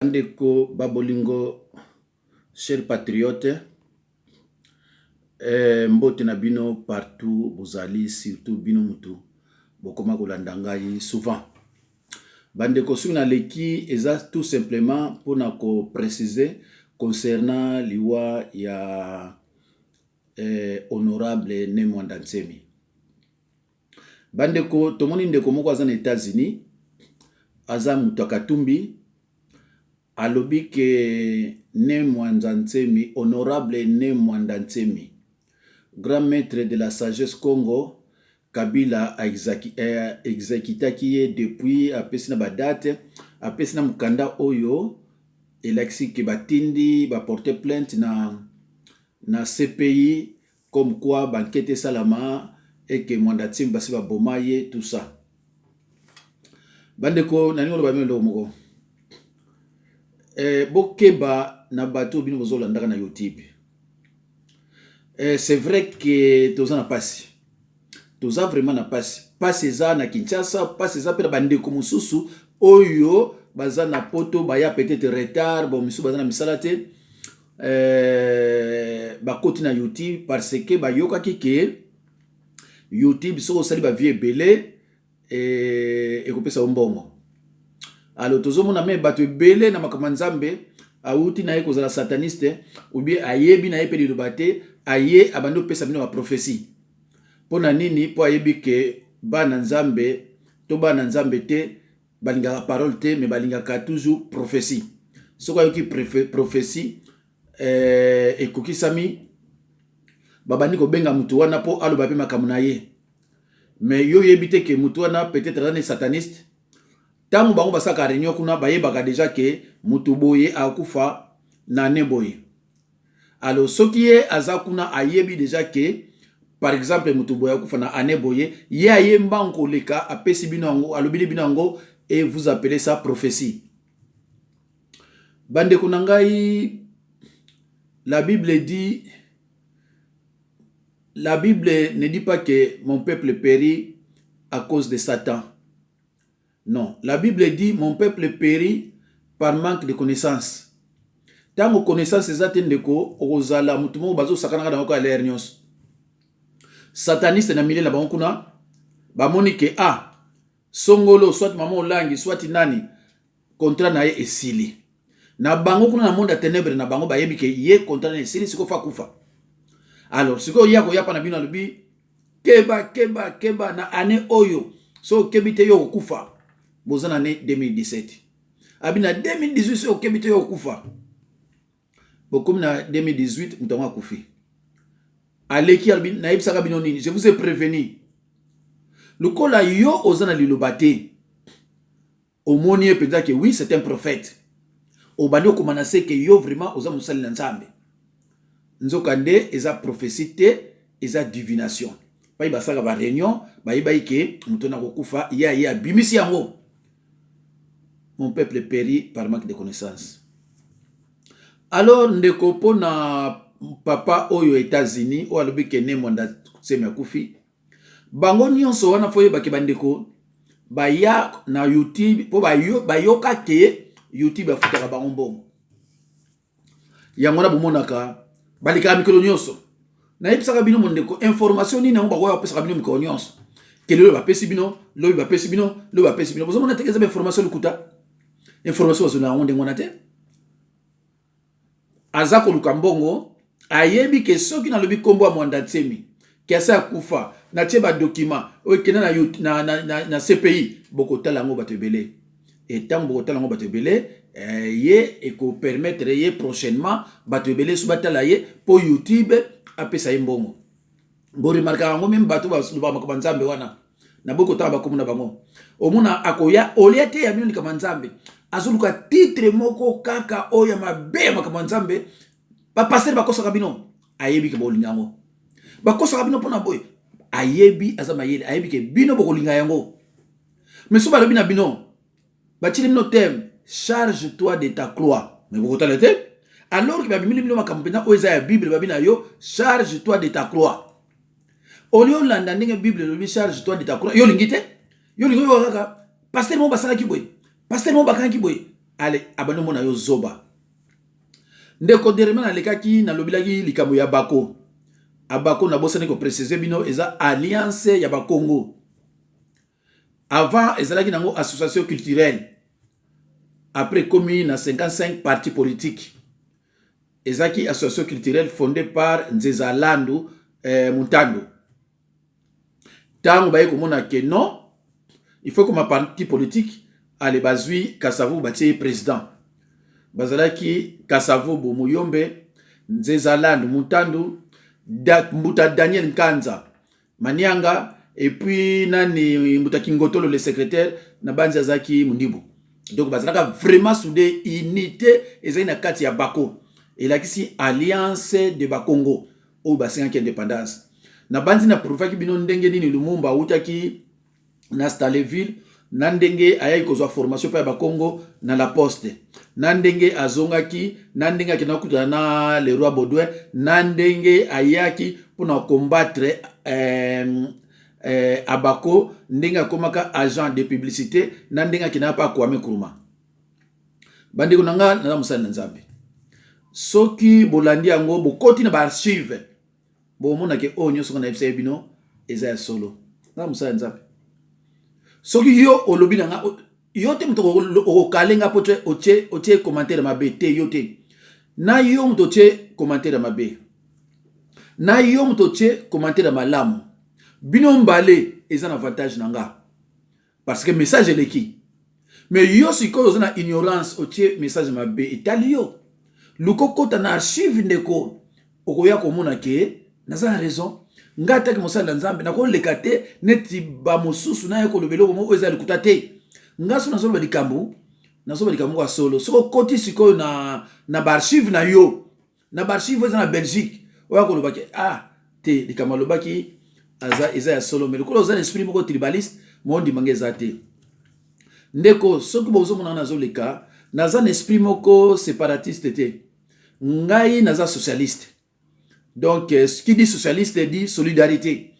Ndeko babolingo, chers patriotes, mbote na bino partout bozali, surtout bino mutu bokoma kolanda ngai souvent. Bandeko suna leki eza tout simplement pour na ko préciser concernant liwa ya honorable Nemwanda Ntsemi. Bandeko tomoni ndeko moko aza na États-Unis, aza mutu akatumbi alobi ke Nemwanda Ntsemi, honorable Nemwanda Ntsemi, grand maître de la sagesse Congo, Kabila a exécutaki ye depuis apesi na badate, apesi na mukanda oyo elakisi ke batindi ba porter plainte na CPI comme quoi banquete salama et que Mwanda Ntsemi basi ba bomaye tout ça. Bandeko nani ngolo ba melo moko. Bokeba na bateau bino bozolandaka na YouTube. C'est vrai que toza na pasi. Toza vraiment na pasi. Pasi eza na Kinshasa, pasi eza pe na bandeko mususu oyo baza na poto baya peut-être retard, bon misu baza na misala te. Bakoti na YouTube parce que bayoka ke YouTube soko sali ba vie belé et kopesa mbongo. Alors tozomona me bato belé na makambo nzambe auti na ye kozala sataniste ou bien ayebi na ye pe dilobate aye abando pesa bino ba prophétie. Pona nini po ayebi ke bana nzambe to bana nzambe te balingaka parole te mais balingaka toujours prophétie. Soko ayoki prophétie ekokisami babandi ko benga mutu wana po aloba pe makambo na ye. Mais yo yebite ke mutu wana peut-être ane sataniste. Tangu bango basaka réunion kuna bayebaka déjà ke mutu boye akufa na neboye. Alors soki ye azakuna ayebi déjà ke par exemple mutu boye akufa na aneboye, ye ayemba nkoleka apesi binango alobili binango et vous appelez ça prophétie. Bande kunangai, la Bible ne dit pas que mon peuple périt à cause de Satan. Non, la Bible dit mon peuple périt par manque de connaissances. Tant que connaissance est atteindeko, ozala mutumo bazo sakana na ko alernios. Sataniste na mile na bankuna ba monike songolo soit maman langi soit nani contrat na ye esili. Na bango kuna na monde ténèbres na bango bayebi ke ye contrat na esili siko fa kufa. Alors siko yako yapa na bino lubi keba na ane oyo so kebite yo kufa. Bozana année 2017. Abina 2018 so kebite yo kufa. Bokom na 2018 mtonga kufi. Aleki albi na ibsaka bino nini, je vous ai prévenu. Lukola yo ozana lilobate. Omoni peut-être que oui, c'est un prophète. Obandi okomanase que yo vraiment oza musali na nzambe. Nzokande eza prophétie te, eza divination. Bai basaka ba réunion, bai ke mutona kokufa ya bimisi yango. Mon peuple périt par manque de connaissances. Alors ndeko pona papa oyo États-Unis o alobi ke Nemwanda Ntsemi akufi. Bango nyonso wana foye bake bandeko baya na YouTube po bayoka ke YouTube afutaka bango mbongo. Yango na bomonaka balika mikolo nyonso. Na yebisaka bino mondeko information nini yango bakoya pesaka bino mikolo nyonso. Kelelo bapesi bino, lobi bapesi bino, lo bapesi bino. Bozomona tekeza information lukuta. Information bazona onde ngona te. Azako lukambongo ayebi ke soki na lobi kombo ya Mwanda Ntsemi kesa kufa na tsheba document okena na CPI bokotala ngo batebele et tant bokotala ngo batebele ye eko permettre ye prochainement batebele su batala ye po YouTube apesa mbongo bori marka ngo même bato ba makambo wana na bokotala bakomuna bango omuna akoya oliate ya bino kama nzambe azuluka titre moko kaka oya mabe makambo nzambe ba pasteur bakosaka bino ayebi ke bolinga yango bakosaka bino pona boy ayebi azama yele ayebi ke bino bokolinga yango mais so balobi na bino batili bino thème charge-toi de ta croix mais bokotala te alors que babimili bino makambo pena oza ya Bible babina yo charge-toi de ta croix olio landa ndenge Bible lobi charge-toi de ta croix yo lingite yo lingo yo kaka pasteur mo basala ki boy pasteur mo bakana ki boy allez abano mona yo zoba ndeko derema na lekaki na lobilaki likambo ya bako abako na bosani ko préciser bino eza alliance ya ba Congo avant ezalaki nango association culturelle après commis na 55 partis politiques ezaki association culturelle fondée par Nzeza Landu Muntando tango baye komona ke non il faut que ma parti politique allait bazui Kasavu batie président bazalaki Kasavu Bomuyombe Nzeza Landu Muntando Mbuta Daniel Nkanza Manianga et puis nani Mbuta Kingotolo le secrétaire na banza zaki Mundibu donc bazalaka vraiment soudé unité ezali na kati ya Bako et là ici alliance de Bakongo au bassin qui indépendance na banzi na provaki bino ndenge nini Lumumba utaki na Staleville na ndenge ayai kozwa formation pa Bakongo na la poste na ndenge azongaki na ndenge akina kutana na le roi Baudouin na ndenge ayaki pour combattre Abako ndenge akomaka agent de publicité na ndenge akina pa Kwame Nkrumah bandi kunanga na musana nzambe soki bolandi yango bokoti na ba archive bomona ke onyo soko na FCI bino eza ya solo na musana nzambe soki yo olobi nanga yo te mto okalenga pote otie commentaire mabe te yo te na yo mto tie commentaire mabe na yo mto tie commentaire malamu bino mbale eza na avantage nanga parce que message eleki mais yo sikoyo ozana ignorance otie message mabe etali yo lukokota na archive ndeko okoya komona ke naza raison ngata ke mosala nzambe na ko lekate neti ba mosusu na yeko lobelo mo oza likuta te ngaso nazo ba likambo kwa solo soko koti sikoyo na ba archive na yo na ba archive eza na Belgique oya ko lobaki te likambo lobaki eza ya solo mais ko oza esprit moko tribaliste mondi mangeza te ndeko soki bozo mona nazo leka naza esprit moko séparatiste te ngai naza socialiste donc ce qui dit socialiste dit solidarité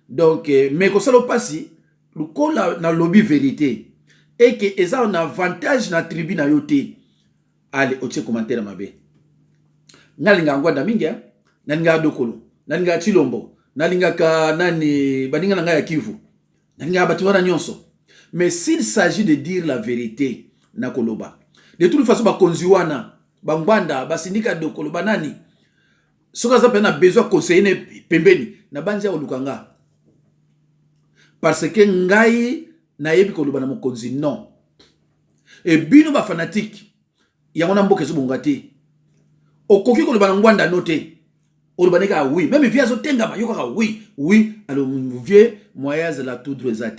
donc mais ko salo pasi lukola na lobby vérité et que eza un avantage na tribu na yote allez otie commentaire mabe ngalinga ngwanda mingi nalinga dokolo nalinga Chilombo nalinga ka nani baninga nanga ya Kivu nalinga batu wana nyonso mais s'il s'agit de dire la vérité na koloba de toute façon ba konziwana bangwanda basindika dokolo banani soka za pena besoin conseiller pembeni na banza olukanga parce que ngai na yebi koloba na mokonzi non et bino ba fanatique yango na mboka ezobonga te okoki koloba na ngwanda note olobaneka oui même via zo tenga ma yoka oui alors vieux moyens la tout droit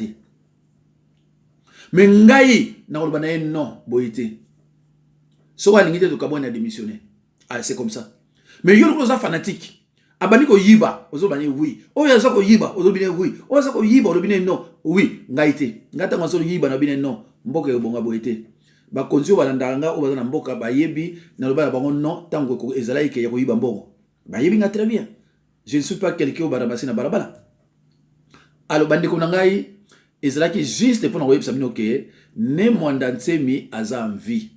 mais ngai na koloba na non boyete so wa lingite to kabona démissionner c'est comme ça mais yo ko za fanatique abani ko yiba ozo bani oui o ya za ko yiba ozo bine oui o za ko yiba ozo bine non oui ngaite ngata ngaso yiba na bine non mboka yo bonga boyete ba konzio balandanga o baza na mboka ba yebi na loba bango non tango ko ezala ke ya ko yiba mbongo ba yebi nga très bien je ne suis pas quelqu'un au barabasi na barabara alo bandi ko ngai ezala ki juste pour na yebisa bino ke ne mwanda ntsemi aza en vie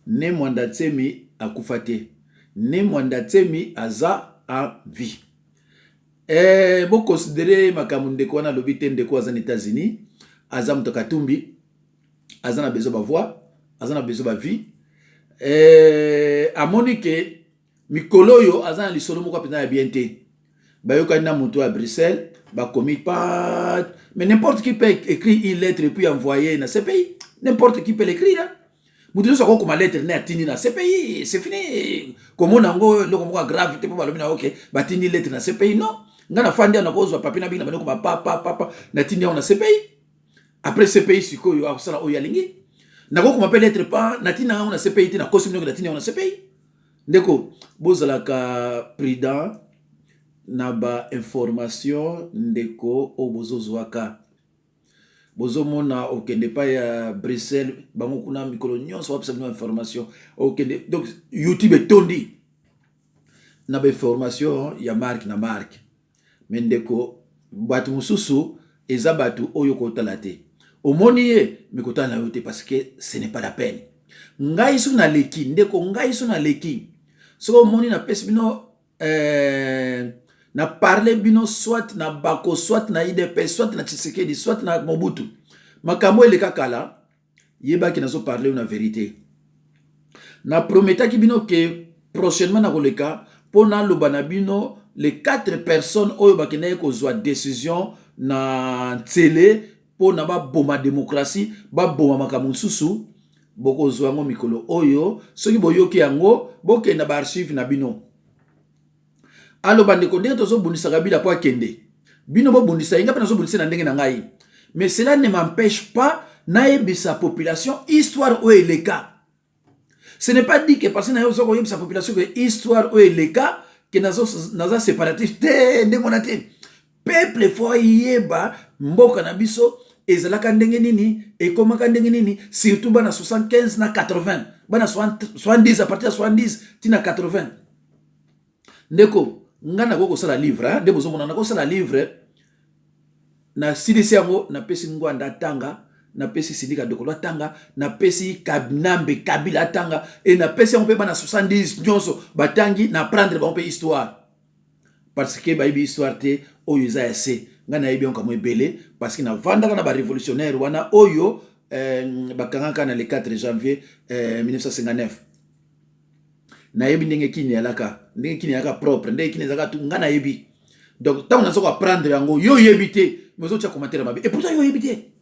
ne mwanda ntsemi akufate ne mwanda ntsemi aza en vie bo considérer makamunde ko na lobite ndeko aza na États-Unis aza mtokatumbi aza na besoin ba voix aza na besoin ba vie amoni ke mikolo yo aza na lisolo moko pena ya bien te bayoka na moto à Bruxelles ba commis pas mais n'importe qui peut écrire une lettre et puis envoyer dans ce pays n'importe qui peut l'écrire hein? Mutu so ko ma lettre na tindi na ce pays c'est fini comme nango loko moko grave te po balobi na OK ba tindi lettre na ce pays non ngana fandi na kozwa papier na bina banoko ba papa na tindi na ce pays après ce pays siko yo asala o yalingi na ko ma lettre pas na tindi na ce pays na kosi na tindi na ce pays ndeko bozala ka prudent na ba information ndeko o bozozwaka bozomona okende pa ya Bruxelles bango kuna mikolo nyonso wapesa bino information okende donc YouTube tondi na ba information ya marque na marque mendeko batu mususu eza batu oyo kotala te omoni ye mikotala na yote parce que ce n'est pas la peine ngai so na leki ndeko ngai so na leki soko moni na pesi bino na parler bino soit na Bako soit na IDP soit na Tshisekedi soit na Mobutu makambo eleka kala yeba ki nazo parler na vérité na prometaki bino que prochainement na koleka pona lobana bino les 4 personnes oyo bakene kozwa décision na télé pona ba boma démocratie ba boma makambo susu boko zwango mikolo oyo soki boyoki yango bokenda ba archive na bino alo bande ko ndenge tozo bundisa kabila po akende bino bo bundisa inga pena zo bundisa na ndenge na ngai mais cela ne m'empêche pas naebisa population histoire o eleka. Ce n'est pas dit que parce que nazo ko sa population que histoire o eleka que naza séparatiste te ndenge na te peuple fo yeba mboka na biso ezalaka ndenge nini ekomaka ndenge nini surtout bana 75 na 80 bana 70 à partir de 70 tina 80 ndeko ngana ko sala livre nde bozo mona ko sala livre na CDC yango na pesi ngwanda tanga na pesi Sidika Dokolo tanga na pesi Kabinambe Kabila tanga et na pesi on peut bana 70 nyonso batangi na prendre ba on peut histoire parce que ba histoire te oyo za ese ngana yebi on kamwe belé parce que na vanda na ba révolutionnaire wana oyo bakanga na le 4 janvier 1959 na yebi ndenge kini alaka propre ndenge kini zaka tu ngana yebi donc tant on a so apprendre yango yo yebi te mais zo tia commentaire mabe et pourtant yo yebi te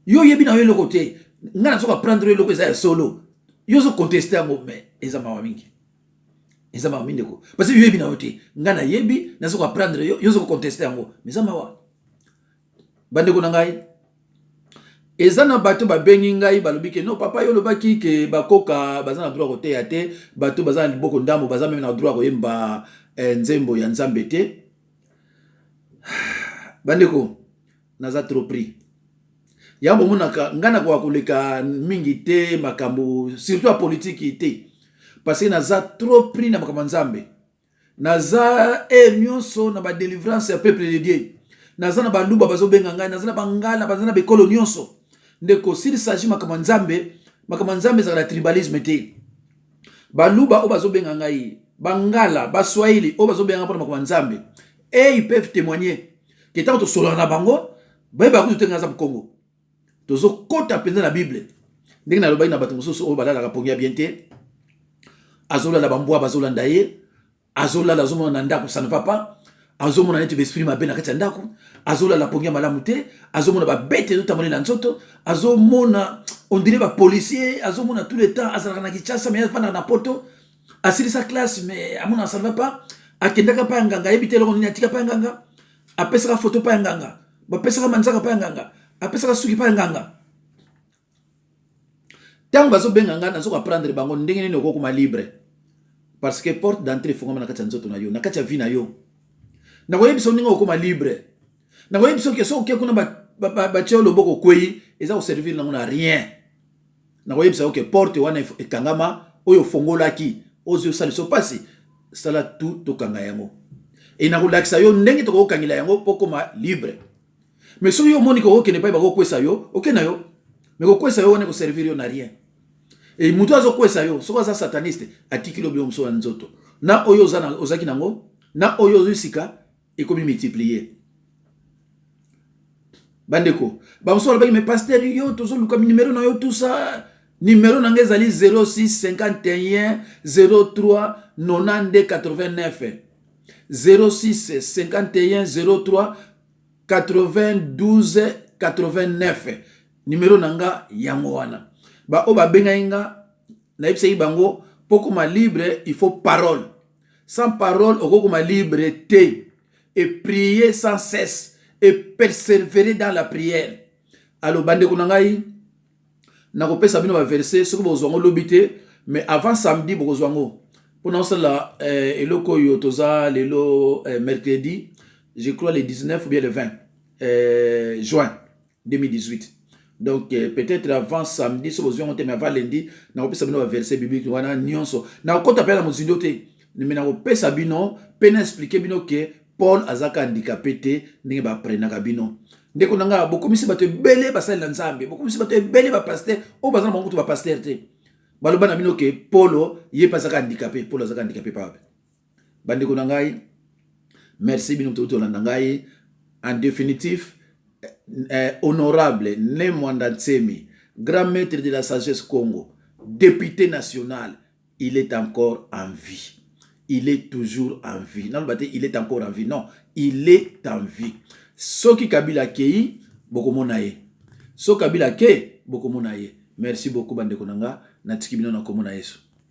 yo yebi na yo le côté ngana so apprendre yo le côté solo yo zo contester yango mais ezama wa mingi ko parce que yo yebi na yo te ngana yebi na so apprendre yo zo contester yango mais ezama wa bande ko na ngai ezana bato ba bengi ngai balobi ke no papa yo lobaki ke bakoka bazana droit côté ya te bato bazana liboko ndambo bazana même na droit ko yemba nzembo ya nzambe te bandeko naza trop pris yambo munaka ngana kwa kuleka mingi te makambo surtout a politique te parce que naza trop pris na makambo nzambe naza nyonso na ba délivrance ya peuple de Dieu naza na banduba bazo benga ngai naza na bangala bazana be kolo nyonso ndeko s'il s'agit makambo nzambe za la tribalisme te baluba o bazo benga ngai bangala baswahili o bazo benga pour makambo nzambe et ils peuvent témoigner que tant to solo na bango ba ba ku tenga za Congo tozo kota penza na Bible ndenge na lobai na bato mosusu o balala ka pongia bien te azola la bambwa bazola ndaye azola la zomo na ndako ça ne va pas azomona neti l'esprit mabe na kati ya ndako azola la pongia malamu te azomona ba bête to tamoni na nzoto azomona on dirait ba policier azomona tout le temps azalaka na Kinshasa mais pas na poto asili sa classe mais amona ça ne va pas akendaka pa nganga yebitelo ko nyatika pa nganga apesaka photo pa nganga ba pesaka manzaka pa nganga apesaka suki pa nganga tant bazo benganga na zo apprendre bango ndenge nini okokuma libre parce que porte d'entrée fonga na kati ya nzoto na yo na kati ya vie na yo na koyebi so ndenge okoma libre na koyebi so ke so ke kuna ba tio loboko kwei eza ko servir na ngona rien na koyebi so ke porte wana ekangama oyo fongolaki ozo saliso pasi sala tout to kanga yango et na kolakisa yo ndenge to ko kangila yango pokoma libre mais so yo moni ko okene pa ba ko kwesa yo okena yo mais ko kwesa yo wana ko servir yo na rien et mutu azo kwesa yo so za sataniste atikilo bi omso nzoto na oyo zana ozaki nango na oyo zisika ekomi multiplier bandeko ba mso ba me pasteur yo tozo luka numéro na yo tout ça numéro na ngezali 06 51 03 92 89 06 51 03 92 89 numéro nanga yango wana ba o ba benga inga na yebisa bango pokoma libre il faut parole sans parole okokoma libre te et prier sans cesse et persévérer dans la prière alors bande ko ngai na ko pesa bino ba verset soko bozwango lobité mais avant samedi bokozwango pour cela eloko yo toza lelo mercredi je crois le 19 ou bien le 20 juin 2018 donc peut-être avant samedi so bozwango te mais avant lundi na ko pesa bino ba verset biblique wana nyonso na ko tapela mozindo te mais na ko pesa bino pena expliquer bino que Paul azaka handicapé te ndenge ba prenaka bino. Ndeko nanga bokomisi bato ebele basali na Nzambe, bokomisi bato ebele ba pasteur o bazana bango to ba pasteur te. Baloba na bino ke Paulo ye pasaka handicapé, Paul azaka handicapé pa. Bandeko nangai, merci bino to landa ngai. En définitif, honorable Nemwanda Ntsemi, grand maître de la sagesse Congo, député national, il est encore en vie. Il est toujours en vie. Non, il est encore en vie. Non, il est en vie. Soki Kabila Kei, Bokomonaye. So Kabila Kei, Bokomonaye. Merci beaucoup, Bande Konanga. Natiki bino na komona Yesu.